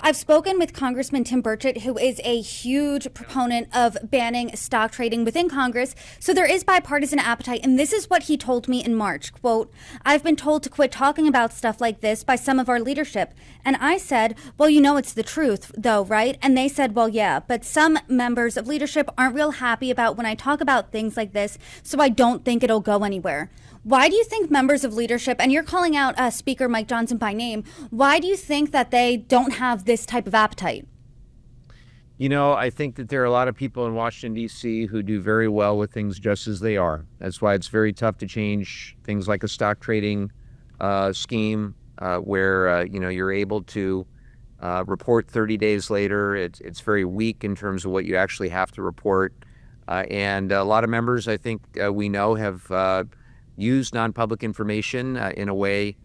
I've spoken with Congressman Tim Burchett, who is a huge proponent of banning stock trading within Congress. So there is bipartisan appetite. And this is what he told me in March. Quote, "I've been told to quit talking about stuff like this by some of our leadership." And I said, "Well, you know, it's the truth, though, right?" And they said, "Well, yeah, but some members of leadership aren't real happy about when I talk about things like this. So I don't think it'll go anywhere." Why do you think members of leadership, and you're calling out Speaker Mike Johnson by name, why do you think that they don't have this type of appetite? I think that there are a lot of people in Washington, D.C. who do very well with things just as they are. That's why it's very tough to change things like a stock trading scheme where, you're able to report 30 days later. It's very weak in terms of what you actually have to report. And a lot of members, I think we know, have used non-public information in a way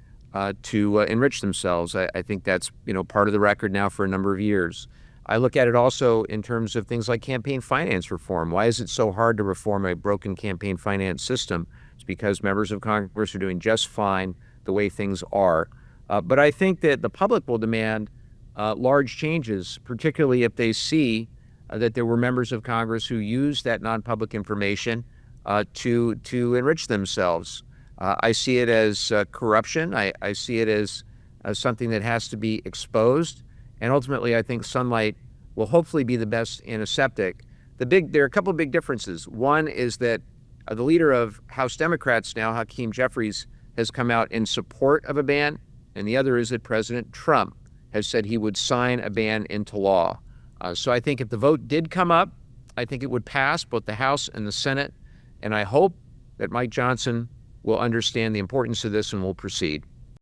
to enrich themselves. I think that's, part of the record now for a number of years. I look at it also in terms of things like campaign finance reform. Why is it so hard to reform a broken campaign finance system? It's because members of Congress are doing just fine the way things are. But I think that the public will demand large changes, particularly if they see that there were members of Congress who used that non-public information to enrich themselves. I see it as corruption. I see it as something that has to be exposed. And ultimately, I think sunlight will hopefully be the best antiseptic. There are a couple of big differences. One is that the leader of House Democrats now, Hakeem Jeffries, has come out in support of a ban. And the other is that President Trump has said he would sign a ban into law. So I think if the vote did come up, I think it would pass both the House and the Senate. And I hope that Mike Johnson will understand the importance of this and will proceed.